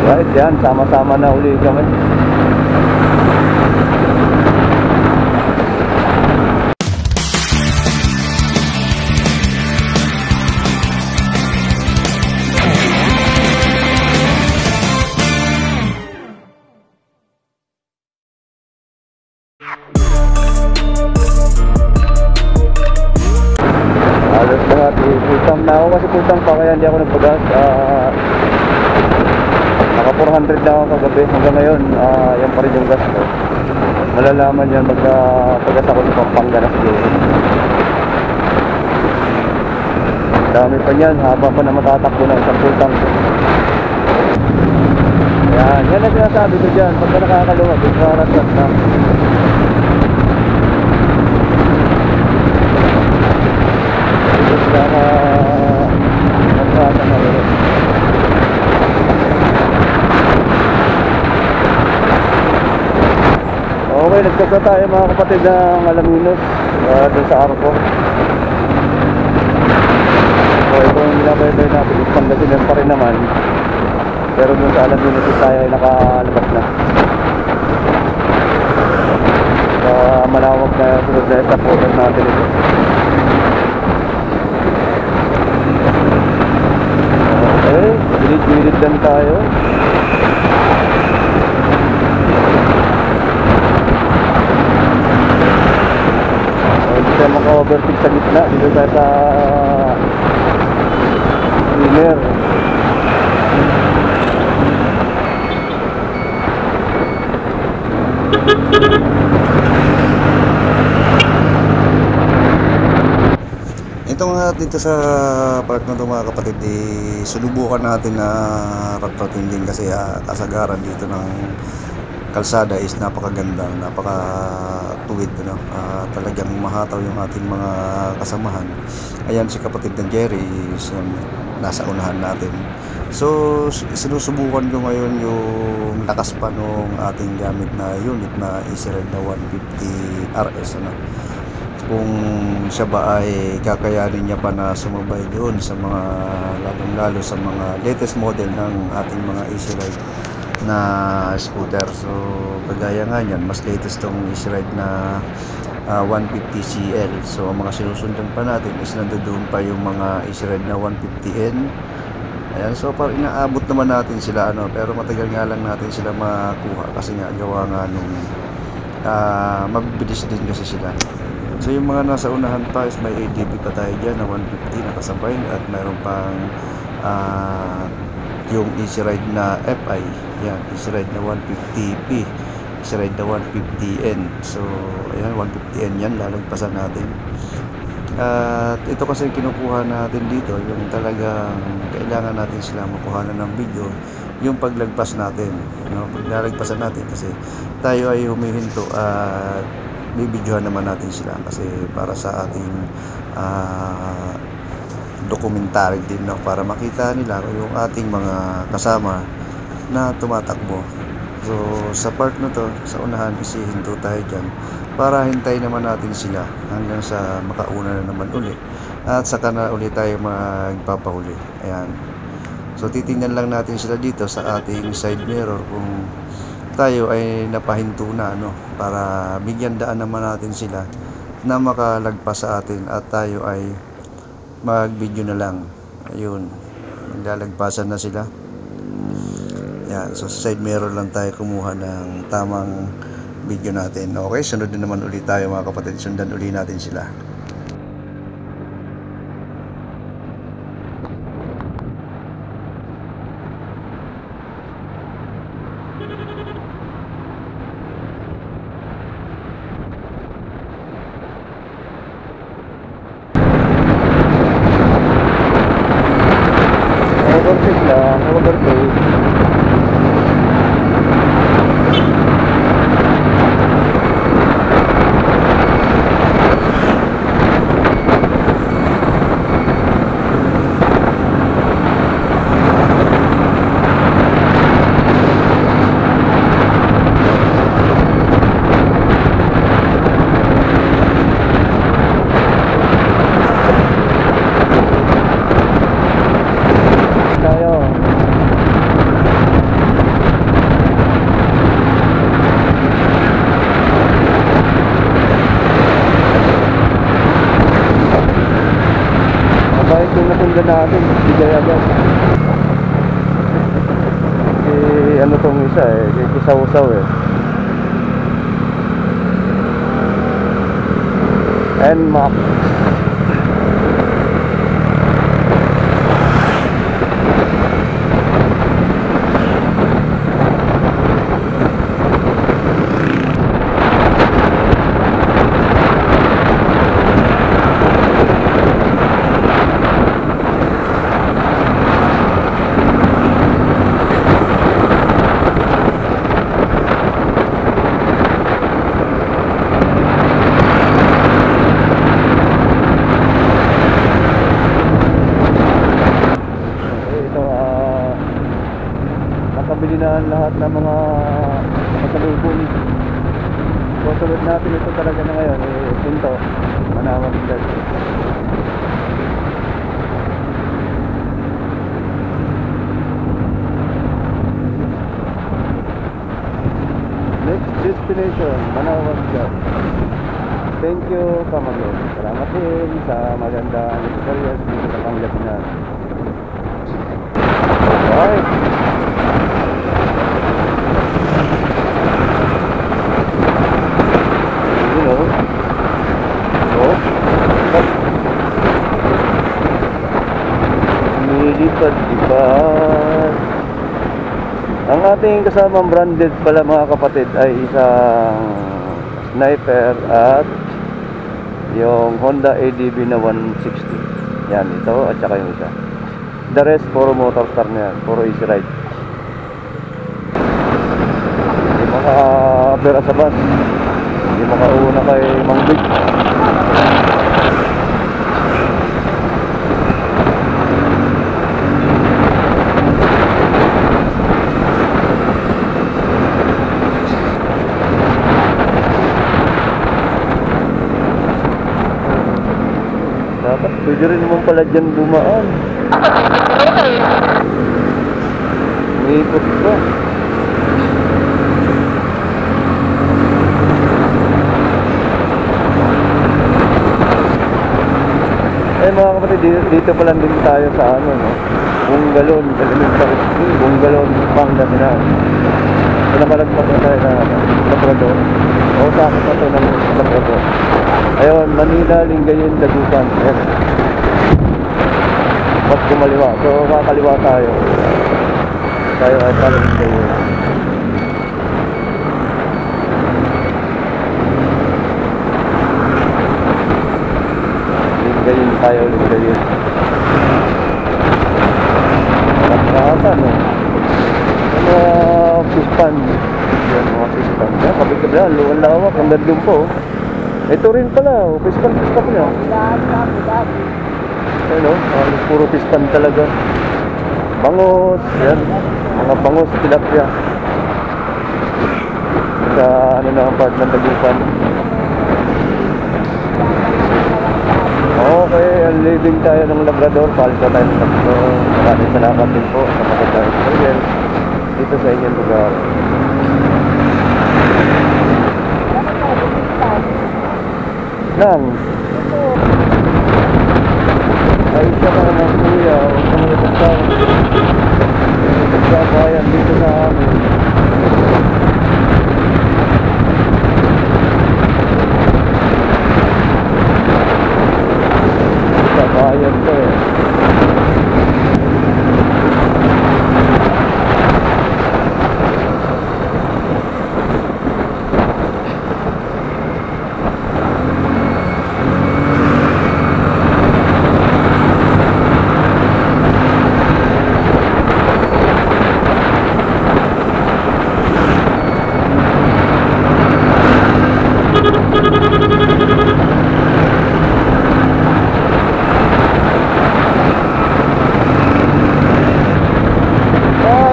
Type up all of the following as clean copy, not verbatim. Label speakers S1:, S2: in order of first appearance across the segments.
S1: Right, yan, sama-sama na uli kami. Halos lahat, pultang na ako kasi pultang pa kaya hindi ako nagpagas. Naka 400 na ako kagabi. Hanggang ngayon, yan pa rin yung gas ko. Malalaman yan pagkas ako sa Pampanga na siguro. Dami pa yan, haba pa na matatakbo ng isang pultang ko. Yan ang sinasabi ko dyan. Pagka nakakaluwa, rarat-rat na. Okay, nagtagsa tayo mga kapatid ng Alaminos doon sa Arco. So itong nilabayday natin is Pangasinan pa rin naman, pero doon sa Alaminos tayo ay nakalabas na. So malawak na sunod na estapotan natin ito. Okay, gilid-gilid lang tayo. Hindi tayo maka-overtake sa gitna. Dito tayo sa winner.
S2: Ito nga dito sa park na ito mga kapatid, sunubukan natin na rat-ratin din kasi kasagaran dito ng kalsada is napakaganda, napakatuwid, talagang mahataw yung ating mga kasamahan. Ayan si kapatid ng Jerry is nasa unahan natin. So sinusubukan ko ngayon yung lakas pa nung ating gamit na unit na Easyride na 150 RS kung siya ba ay kakayanin niya pa na sumabay doon sa mga lalong-lalo sa mga latest model ng ating mga Easyride na scooter. So kagaya nga yan, mas latest tong Easyride na 150 CL. So ang mga sinusundan pa natin is nandoon pa yung mga Easyride na 150N. Ayan, so parang inaabot naman natin sila pero matagal nga lang natin sila makuha kasi nga gawa nga nung mabilis din kasi sila. So yung mga nasa unahan pa is may ADB pa tayo dyan na 150 nakasabay at mayroon pang yung Easyride na FI, yan, Easyride na 150P, Easyride na 150N. So ayan, 150N yan, lalagpasan natin. At ito kasi kinukuha natin dito, yung talagang kailangan natin sila makuha ng video, yung paglagpas natin, paglalagpasan natin kasi tayo ay humihinto at bibidyohan naman natin sila kasi para sa ating documentary din, para makita nila yung ating mga kasama na tumatakbo. So sa part na to, sa unahan isihinto tayo dyan para hintay naman natin sila hanggang sa makauna na naman uli at saka na uli tayo magpapahuli. Ayan, so titingnan lang natin sila dito sa ating side mirror kung tayo ay napahinto na para bigyan daan naman natin sila na makalagpas sa atin at tayo ay mag-video na lang. Ayun, maglalagpasan na sila. Yan, so sa side mirror lang tayo kumuha ng tamang video natin. Okay, sunod na naman ulit tayo mga kapatid, sundan ulit natin sila.
S1: Overtake lang, overtake. natin, bigay agad. Ano tong isa kisaw-saw NMAX. Nakabili na lahat ng mga pasalubong. Susunod natin ito talaga na ngayon Pinto, Manawag Vlog. Next destination, Manawag Vlog. Thank you, Kamalo. Salamat din sa magandang experience dito sa Pangasinan. Alright. Lipad-lipad. Ang ating kasamang branded pala mga kapatid ay isang Sniper at yung Honda ADV na 160. Yan, ito at saka yung isa. The rest, puro motorstar na yan, puro easy ride. Hindi maka-apera sa bus, hindi makauna kay Mang Big. Dapat pwede rin naman pala dyan dumaan. Umikot ka. Mga kapatid, dito pa lang din tayo sa ano, no? Bungalon, Elementary School, Bungalon, Pangasinan. Pinakalagpas na tayo na Labrador. O sakit na ito ng Labrador. Ayun, Manila, Lingayen, Dagupan. Ayan. Mas kumaliwa. So, kakaliwa tayo. Tayo ay palang Lingayen. Lingayen tayo, Lingayen. Nakakata, no? Mga pispan. Yan, mga pispan. Yan, kabig-kabila. Luwan lawak. Ang dandun po. Ito rin pala, pispan niya. Ayun o, puro pispan talaga. Bangos, yan. Mga bangos, tilapia. Sa ano na ang part ng Dagupan. Okay, leaving tayo ng Labrador. Palito tayo ng Labrador. Maraming salamat din po sa magandang experience dito sa inyong lugar. Nang ay siya ka ng kuya o sa mga tagsaw sa bayan dito sa amin. Sa bayan to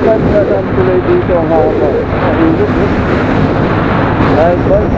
S1: ganda ng tulay dito ang haba. Mahilog, eh. Nice one.